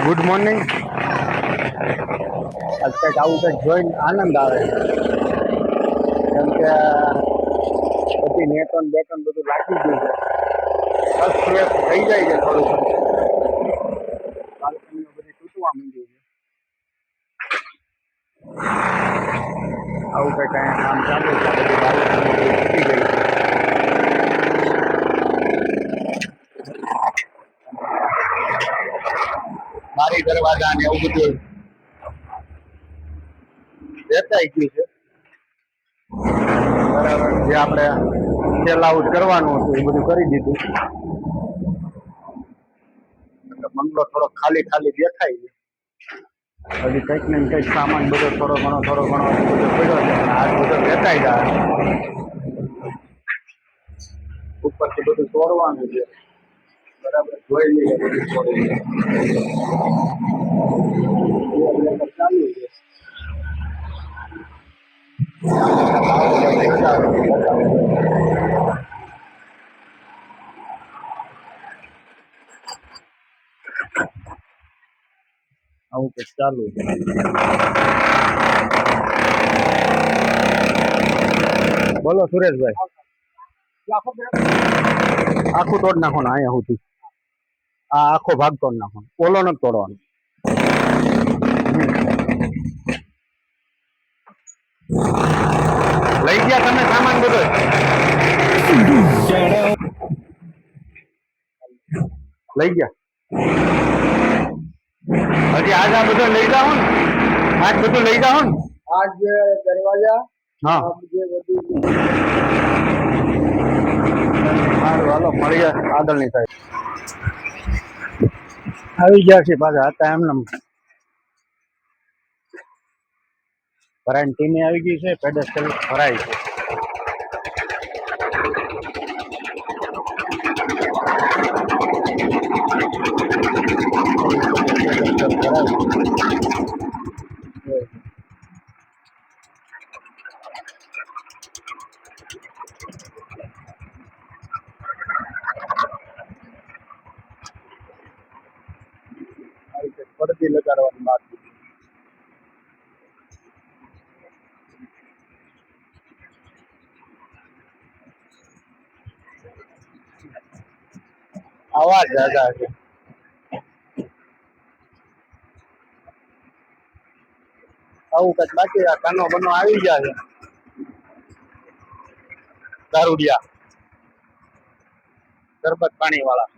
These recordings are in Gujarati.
Good morning. આજ કંઈક આવું કંઈક જોઈને આનંદ આવે, કેમ કે બધી નેટોન બેટોન બધું લાગી ગયું છે. બસ ફ્રેશ થઈ જાય છે થોડું બાલ્કનીઓ બધી તૂટવા માંડી છે. આવું કંઈક અહીંયા કામ ચાલુ છે. બધી બાલ્કનીઓ તૂટી ગઈ છે. બારી દરવાજા ને એવું બધું વેચાઈ ગયું છે. બરાબર, જે આપણે સેલ આઉટ કરવાનું હતું એ બધું કરી દીધું. એટલે બંગલો થોડો ખાલી ખાલી દેખાય છે. હજી કંઈક ને કંઈક સામાન બધો થોડો ઘણો બધો પડ્યો છે, પણ આજ બધો વેચાઈ જાય. ઉપરથી બધું તોડવાનું છે. બરાબર, જોઈ લઈએ બધું તોડી ચાલુ છે. આવું કે ચાલુ છે. બોલો સુરેશભાઈ. આખું તોડ નાખો ને અહીંયા સુધી. આ આખો ભાગ તોડ નાખો, ઓલો નથી તોડવાનો. લઈ ગયા તમે સામાન બધો? લઈ ગયા? હજી આજ આ બધું લઈ જાઓ ને? આજ બધું લઈ જાઓ ને? આજ દરવાજા, હા, સારું હાલો મળીએ આગળની સાઈડ. આવી ગયા છે પાછા, હતા એમને ભરાઈને ટીમે આવી ગઈ છે. પેડેસ્ટલ ભરાય છે. પડતી લગાડવાની બાકી. આવાજ દાદા છે. આવું કઈક બાકી. આ કાનો બનો આવી ગયા છે. દારૂડિયા શરબત પાણી વાળા.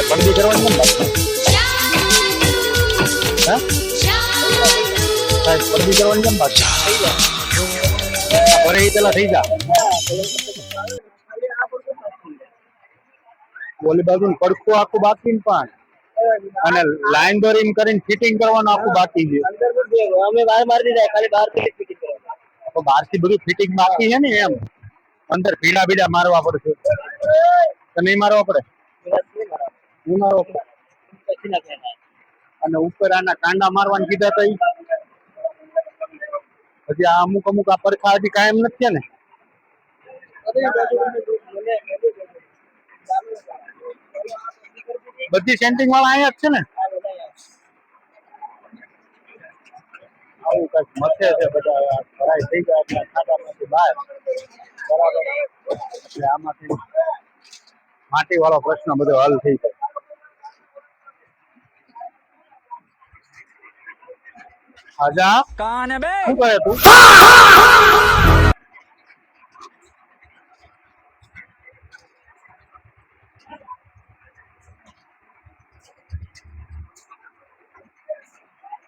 પડતી કરવાની કેમ બાકી? હા, પડતી કરવાની કેમ બાકી? ભરે પેલા થઈ જા. ઓલી બાજુ પડખું આખું બાકી ને પણ, અને લાઈન દોરીને કરીને ફિટિંગ કરવાનું આખું બાકી છે. અમે બહાર મારી દીધા, ખાલી બહાર થી ફિટિંગ કરવાનું. તો બહાર થી બધું ફિટિંગ બાકી છે ને, એમ અંદર ભીડા ભીડા મારવા પડશે. તો નહીં મારવા પડે? નહીં મારવા પડે. અને ઉપર આના કાંડા મારવાના કીધા તો હજી આ અમુક અમુક આ પરખા હજી કાયમ નથી ને. બધી સેન્ટિંગ વાળા અહીંયા જ છે ને. આવું કઈક મથે છે બધા. ભરાઈ થઈ જાય એટલે ખાતામાંથી બહાર. બરાબર, એટલે આમાંથી માટી વાળો પ્રશ્ન બધો હલ થઈ જાય. આજા કાને બે શું કરે તું?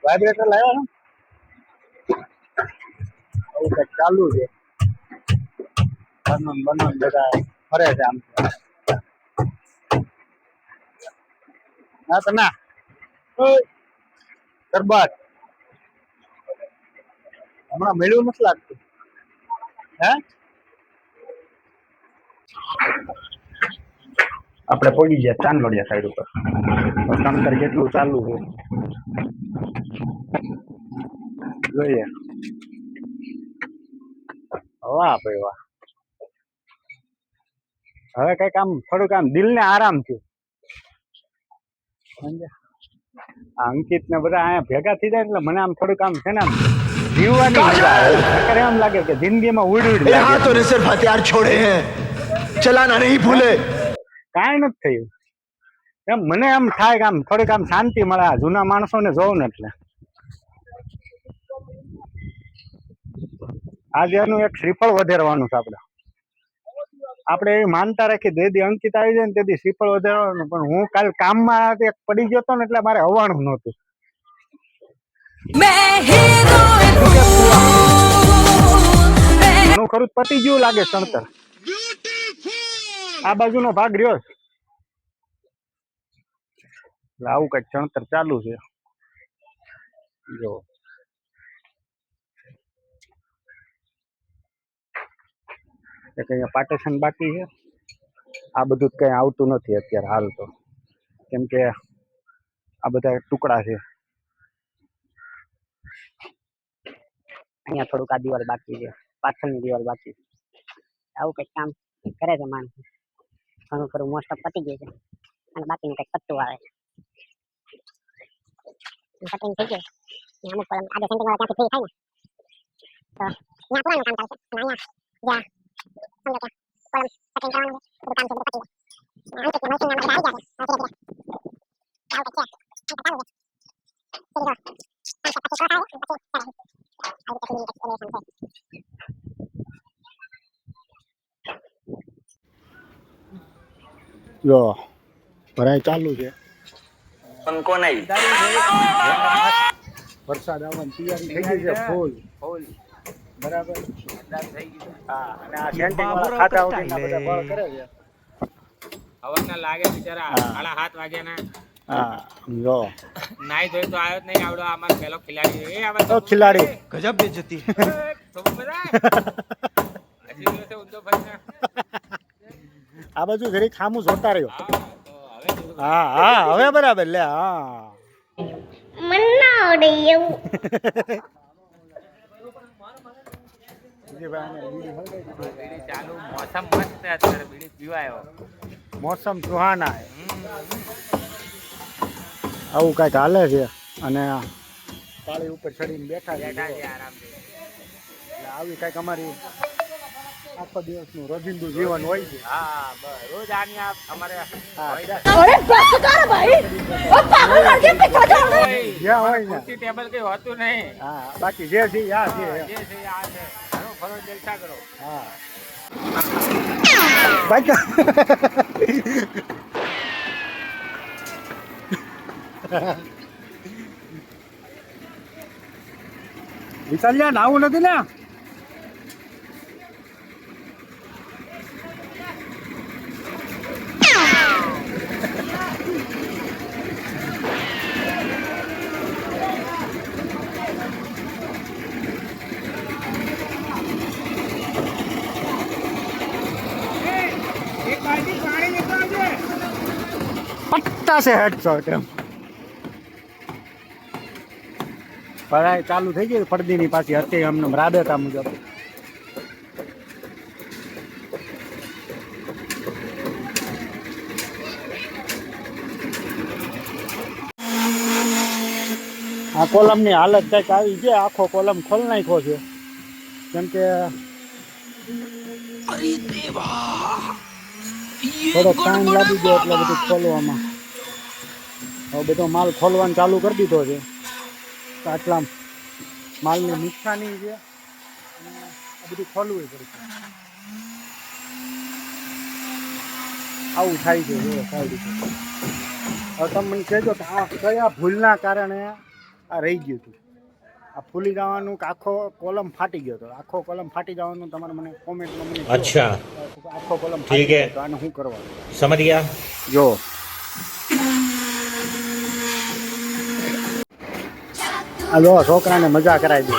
વાઇબ્રેટર લાવ્યા ને? આવું કઈક ચાલુ છે. બનન બધા ફરે છે આમ. ના તો ના શરબત હમણાં મેળ્યું નથી લાગતું. હે, આપણે પહોંચી ગયા ચાંદલોડિયા સાઈડ ઉપર. કામતર કેટલું ચાલુ છે જોઈએ. વાહ ભાઈ વાહ. હવે કઈક આમ થોડુંક આમ દિલ ને આરામ થયું સમજ્યા? અંકિત ને બધા અહીંયા ભેગા થઈ જાય એટલે મને આમ થોડુંક આમ છે ને આમ જીવવાની મજા આવે. નકર એમ લાગે કે જિંદગીમાં ઉડ यहाँ तो सिर्फ हथियार छोड़े हैं चलाना नहीं भूले. કાંઈ નથી થયું એમ મને એમ થાય કે આમ થોડીક આમ શાંતિ મળે આ જૂના માણસોને જોઉં ને એટલે. આજે એનું એક શ્રીફળ વધારવાનું છે આપણે એવી માનતા રાખી જેદી અંકિત આવી જાય ને તેથી શ્રીફળ વધારવાનું. પણ હું કાલ કામમાં એક પડી ગયો હતો ને એટલે મારે હવાનું નહોતું. ઘણું ખરું પતી ગયું લાગે ચણતર. આ બાજુનો ભાગ રહ્યો છે. આવું કઈક ચણતર ચાલુ છે જો. અહીંયા પાર્ટેશન બાકી છે. આ બધું કઈ આવતું નથી અત્યારે હાલ તો, કેમ કે આ બધા ટુકડા છે. અહીંયા થોડુંક આ દિવાલ બાકી છે, પાછળની દિવાલ બાકી છે. આવું કંઈક કામ કરે છે માણસ. ઘણું ખરું મોસ્ટ ઓફ પતી ગયું છે અને બાકીનું કંઈક પત્તું આવે છે. કટિંગ થઈ ગયું અમુક પર આજે સેન્ટિંગ વાળા ત્યાંથી ફ્રી થાય ને તો ત્યાં પુરાનું કામ ચાલશે અને અહીંયા જ્યાં સમજો કે કોલમ કટિંગ કરવાનું છે બધું કામ છે બધું પતી જાય. અંકિત ને મશીન માં આવી જશે ધીરે ધીરે આવું કંઈક છે ચાલુ છે. જો ભરાઈ ચાલુ છે. પંખો નહીં વરસાદ આવવાની તૈયારી થઈ ગઈ છે ફૂલ બરાબર. હા અને આ સેન્ટિંગ વાળા ખાતા ઉઠીને બધા બળ કરે છે. હવાના લાગે બિચારા 7:30 વાગ્યાના. હા જો નાઈ ધોઈ તો આવ્યો જ નહીં આવડો અમારો પેલો ખિલાડી. એ આવે તો ખિલાડી गजब बेइज्जती તો બધા હજી દિવસે ઊંધો ફરીને. આ બાજુ જરી ખામું જોતા રહ્યો. હા તો હવે હા હા હવે બરાબર લે. હા બીડી ચાલુ. મોસમ મસ્ત છે અત્યારે બીડી પીવાયો. મોસમ સુહાના હે. આવું કઈક હાલે છે અને પાળી ઉપર ચડીને બેઠા છે. બેઠા છે આરામથી. એટલે આવી કઈક અમારી આખો દિવસનું રોજિંદુ જીવન હોય છે. હા બસ રોજ આની આ અમારે જ્યાં હોય ને કુર્સી ટેબલ કઈ હોતું નહીં. હા બાકી જે છે આ છે. જે છે આ છે. ફરો ફરો જલસા કરો. હા બાકી વિશાલ્યા નાવું નથી ને. પટ્ટા છે હેડશોટ એમ. પઢાઈ ચાલુ થઈ ગઈ પડદીની પાછી હતી અમને રાબેતા મુજબ. આ કોલમની હાલત કંઈક આવી છે. આખો કોલમ ખોલ નાખ્યો છે કેમ કે થોડો ટાઈમ લાગી ગયો એટલે બધું ખોલવામાં. હવે બધો માલ ખોલવાનું ચાલુ કરી દીધો છે. આટલા માલની નુકસાની છે અને આ બધું ખોલવું પડશે. આવું થાય છે. જો થાય છે. હવે તમે મને કહેજો કે આ કયા ભૂલના કારણે આ રહી ગયું હતું. આ ફૂલી જવાનું કે આખો કોલમ ફાટી ગયો હતો. આખો કોલમ ફાટી જવાનું તમારે મને કોમેન્ટમાં મને अच्छा આખો કોલમ ठीक है તો આને શું કરવાનું समझ गया જો. આ લો છોકરાને મજા કરાવી દે.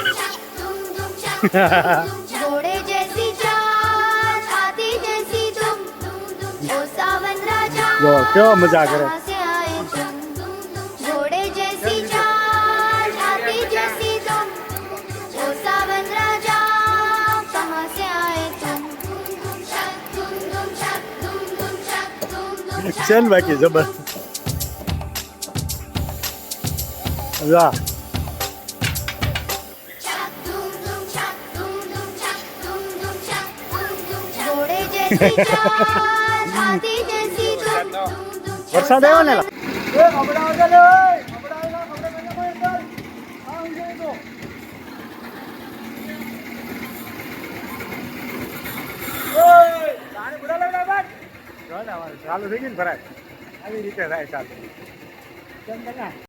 घोड़े जैसी चाल हाथी जैसी तुम ओ सावन राजा જો કેવો મજા કરે. कहाँ से आए तुम घोड़े जैसी चाल हाथी जैसी तुम ओ सावन राजा कहाँ से आए तुम છે ને બાકી જબર વાહ घोड़े जैसी चाल हाथी जैसी दुम વરસાદ આવ્યો ને લા. ચાલુ થઈ ગયું ને ભરાય આવી રીતે થાય ચાલુ